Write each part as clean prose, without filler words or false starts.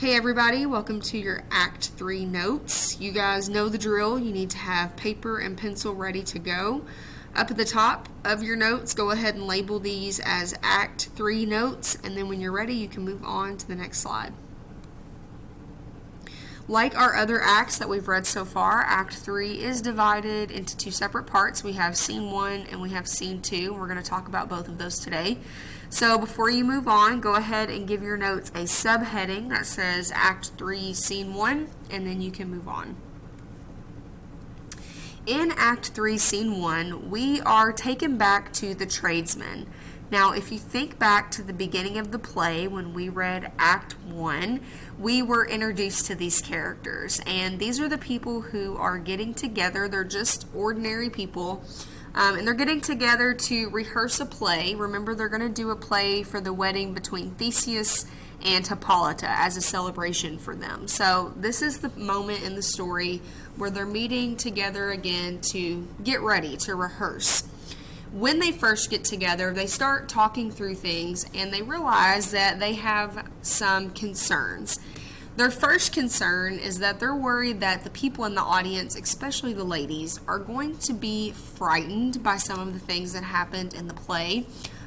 Hey everybody, welcome to your Act 3 notes. You guys know the drill. You need to have paper and pencil ready to go. Up at the top of your notes, go ahead and label these as Act 3 notes, and then when you're ready, you can move on to the next slide. Like our other acts that we've read so far, Act 3 is divided into two separate parts. We have Scene 1 and we have Scene 2. We're going to talk about both of those today. So before you move on, go ahead and give your notes a subheading that says Act 3, Scene 1, and then you can move on. In Act 3, Scene 1, we are taken back to the tradesmen. Now, if you think back to the beginning of the play when we read Act 1, we were introduced to these characters, and these are the people who are getting together. They're just ordinary people, and they're getting together to rehearse a play. Remember, they're going to do a play for the wedding between Theseus and Hippolyta as a celebration for them. So this is the moment in the story where they're meeting together again to get ready to rehearse. When they first get together, they start talking through things and they realize that they have some concerns. Their first concern is that they're worried that the people in the audience, especially the ladies, are going to be frightened by some of the things that happened in the play.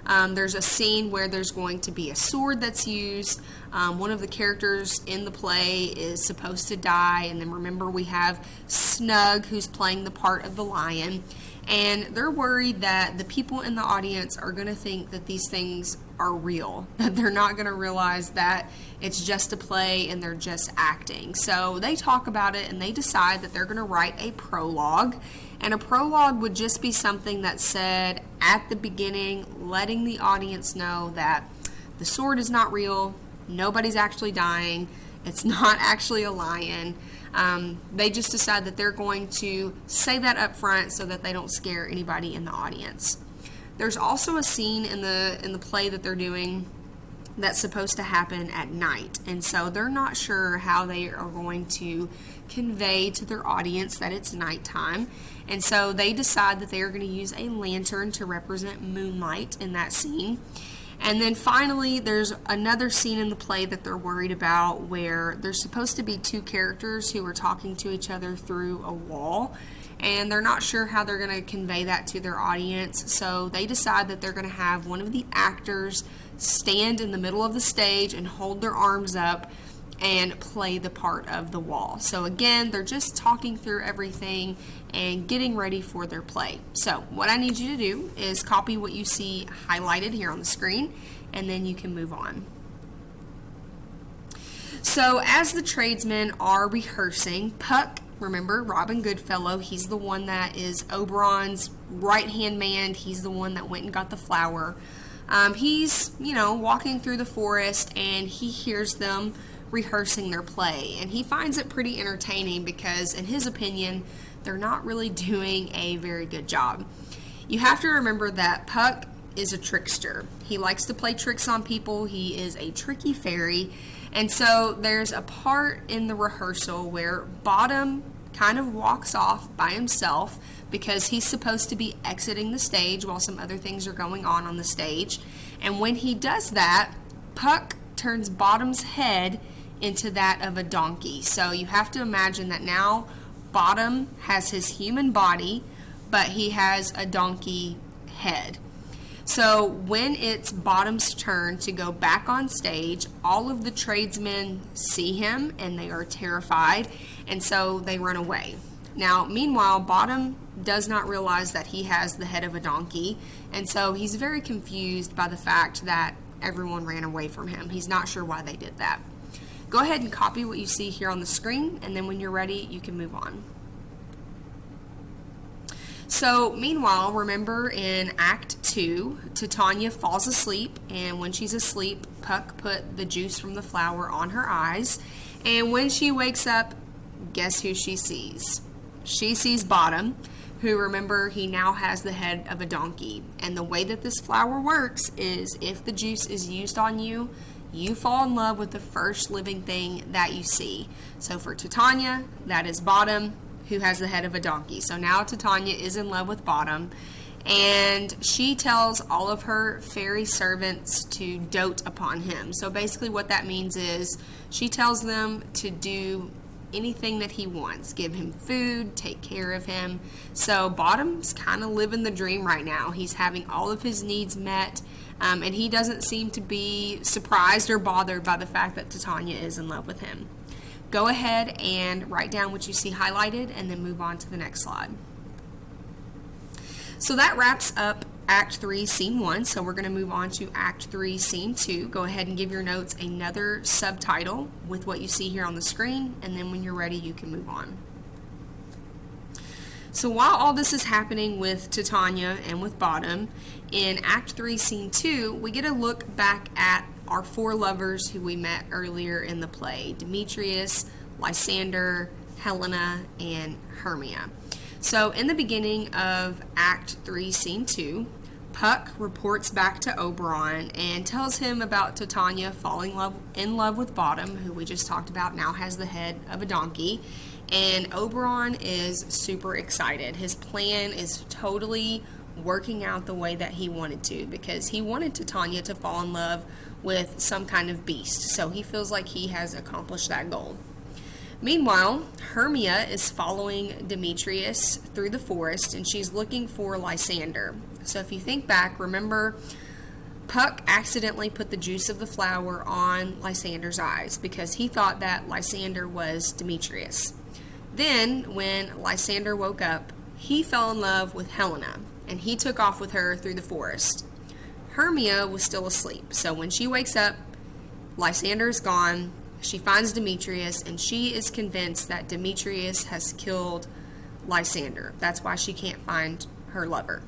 There's a scene where there's going to be a sword that's used. One of the characters in the play is supposed to die, and then remember we have Snug, who's playing the part of the lion. And they're worried that the people in the audience are going to think that these things are real, that they're not going to realize that it's just a play and they're just acting. So they talk about it and they decide that they're going to write a prologue. And a prologue would just be something that said at the beginning, letting the audience know that the sword is not real, nobody's actually dying, it's not actually a lion. They just decide that they're going to say that up front so that they don't scare anybody in the audience. There's also a scene in the play that they're doing that's supposed to happen at night, and so they're not sure how they are going to convey to their audience that it's nighttime, and so they decide that they are going to use a lantern to represent moonlight in that scene. And then finally, there's another scene in the play that they're worried about where there's supposed to be two characters who are talking to each other through a wall, and they're not sure how they're going to convey that to their audience, so they decide that they're going to have one of the actors stand in the middle of the stage and hold their arms up and play the part of the wall. So again, they're just talking through everything and getting ready for their play. So what I need you to do is copy what you see highlighted here on the screen, and then you can move on. So as the tradesmen are rehearsing, Puck, remember Robin Goodfellow, he's the one that is Oberon's right-hand man. He's the one that went and got the flower. He's, walking through the forest and he hears them rehearsing their play, and he finds it pretty entertaining because in his opinion they're not really doing a very good job. You have to remember that Puck is a trickster. He likes to play tricks on people. He is a tricky fairy, and so there's a part in the rehearsal where Bottom kind of walks off by himself because he's supposed to be exiting the stage while some other things are going on the stage, and when he does that, Puck turns Bottom's head into that of a donkey. So you have to imagine that now Bottom has his human body, but he has a donkey head. So when it's Bottom's turn to go back on stage, all of the tradesmen see him and they are terrified, and so they run away. Now, meanwhile, Bottom does not realize that he has the head of a donkey, and so he's very confused by the fact that everyone ran away from him. He's not sure why they did that. Go ahead and copy what you see here on the screen, and then when you're ready, you can move on. So, meanwhile, remember in Act 2, Titania falls asleep, and when she's asleep, Puck put the juice from the flower on her eyes, and when she wakes up, guess who she sees? She sees Bottom, who, remember, he now has the head of a donkey. And the way that this flower works is if the juice is used on you, you fall in love with the first living thing that you see. So for Titania, that is Bottom, who has the head of a donkey. So now Titania is in love with Bottom, and she tells all of her fairy servants to dote upon him. So basically what that means is she tells them to do anything that he wants, give him food, take care of him. So Bottom's kind of living the dream right now. He's having all of his needs met, and he doesn't seem to be surprised or bothered by the fact that Titania is in love with him. Go ahead and write down what you see highlighted and then move on to the next slide. So that wraps up Act 3, Scene 1. So we're going to move on to Act 3, Scene 2. Go ahead and give your notes another subtitle with what you see here on the screen, and then when you're ready, you can move on. So while all this is happening with Titania and with Bottom, in Act 3, Scene 2, we get a look back at our 4 lovers who we met earlier in the play: Demetrius, Lysander, Helena, and Hermia. So in the beginning of Act 3, Scene 2, Puck reports back to Oberon and tells him about Titania falling in love with Bottom, who we just talked about now has the head of a donkey. And Oberon is super excited. His plan is totally working out the way that he wanted to, because he wanted Titania to fall in love with some kind of beast. So he feels like he has accomplished that goal. Meanwhile, Hermia is following Demetrius through the forest, and she's looking for Lysander. So if you think back, remember, Puck accidentally put the juice of the flower on Lysander's eyes because he thought that Lysander was Demetrius. Then, when Lysander woke up, he fell in love with Helena, and he took off with her through the forest. Hermia was still asleep, so when she wakes up, Lysander is gone. She finds Demetrius, and she is convinced that Demetrius has killed Lysander. That's why she can't find her lover.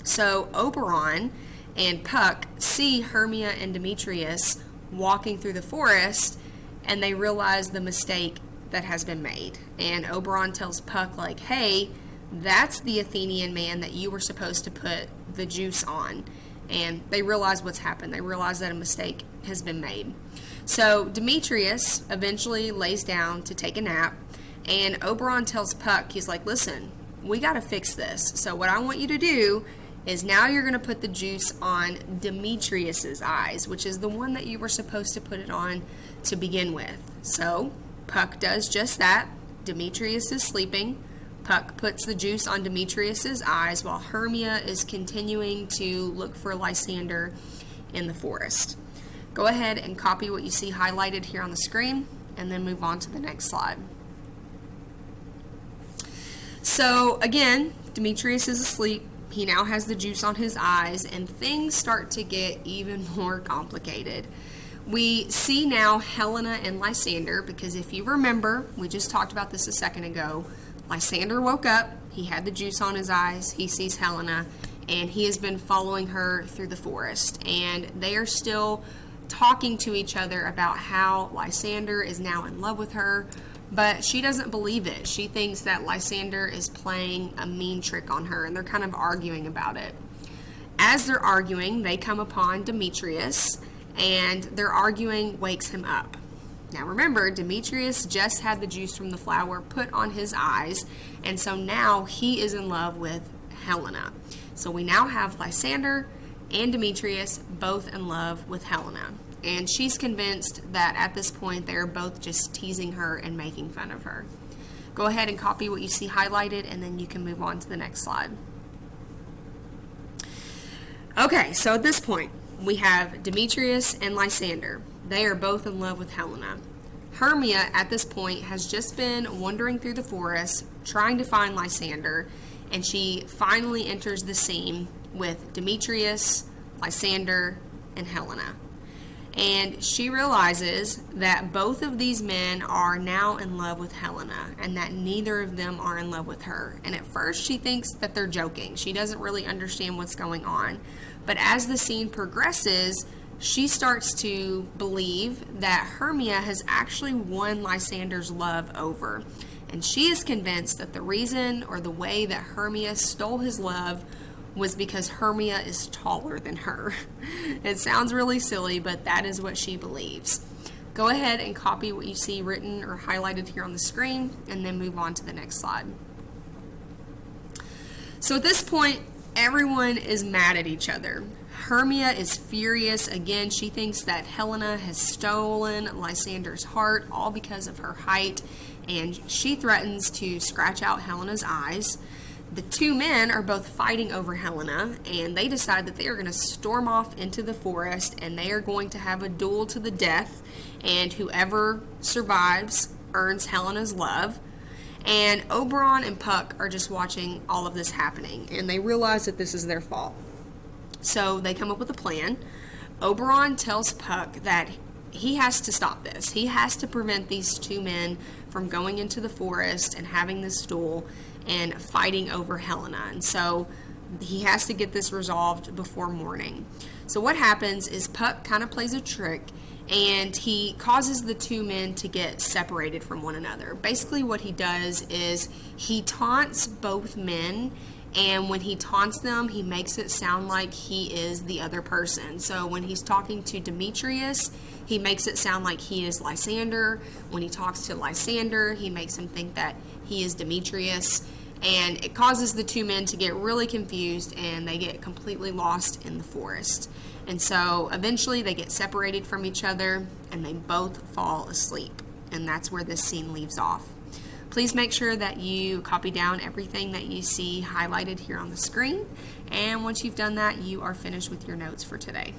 So Oberon and Puck see Hermia and Demetrius walking through the forest, and they realize the mistake that has been made. And Oberon tells Puck, like, hey, that's the Athenian man that you were supposed to put the juice on. And they realize what's happened. They realize that a mistake has been made. So Demetrius eventually lays down to take a nap, and Oberon tells Puck, he's like, listen, we got to fix this. So what I want you to do is now you're going to put the juice on Demetrius's eyes, which is the one that you were supposed to put it on to begin with. So Puck does just that. Demetrius is sleeping. Puck puts the juice on Demetrius's eyes while Hermia is continuing to look for Lysander in the forest. Go ahead and copy what you see highlighted here on the screen, and then move on to the next slide. So again, Demetrius is asleep. He now has the juice on his eyes, and things start to get even more complicated. We see now Helena and Lysander, because if you remember, we just talked about this a second ago. Lysander woke up, he had the juice on his eyes, he sees Helena, and he has been following her through the forest. And they are still talking to each other about how Lysander is now in love with her, but she doesn't believe it. She thinks that Lysander is playing a mean trick on her, and they're kind of arguing about it. As they're arguing, they come upon Demetrius, and their arguing wakes him up. Now remember, Demetrius just had the juice from the flower put on his eyes, and so now he is in love with Helena. So we now have Lysander and Demetrius both in love with Helena. And she's convinced that at this point they are both just teasing her and making fun of her. Go ahead and copy what you see highlighted, and then you can move on to the next slide. Okay, so at this point, we have Demetrius and Lysander. They are both in love with Helena. Hermia, at this point, has just been wandering through the forest, trying to find Lysander, and she finally enters the scene with Demetrius, Lysander, and Helena. And she realizes that both of these men are now in love with Helena, and that neither of them are in love with her. And at first she thinks that they're joking. She doesn't really understand what's going on. But as the scene progresses, she starts to believe that Hermia has actually won Lysander's love over. And she is convinced that the reason or the way that Hermia stole his love was because Hermia is taller than her. It sounds really silly, but that is what she believes. Go ahead and copy what you see written or highlighted here on the screen, and then move on to the next slide. So at this point, everyone is mad at each other. Hermia is furious. Again, she thinks that Helena has stolen Lysander's heart, all because of her height, and she threatens to scratch out Helena's eyes. The two men are both fighting over Helena, and they decide that they are going to storm off into the forest, and they are going to have a duel to the death, and whoever survives earns Helena's love. And Oberon and Puck are just watching all of this happening, and they realize that this is their fault. So they come up with a plan. Oberon tells Puck that he has to stop this. He has to prevent these two men from going into the forest and having this duel and fighting over Helena. And so he has to get this resolved before morning. So what happens is Puck kind of plays a trick, and he causes the two men to get separated from one another. Basically what he does is he taunts both men, and when he taunts them, he makes it sound like he is the other person. So when he's talking to Demetrius, he makes it sound like he is Lysander. When he talks to Lysander, he makes him think that he is Demetrius. And it causes the two men to get really confused, and they get completely lost in the forest. And so eventually they get separated from each other, and they both fall asleep. And that's where this scene leaves off. Please make sure that you copy down everything that you see highlighted here on the screen. And once you've done that, you are finished with your notes for today.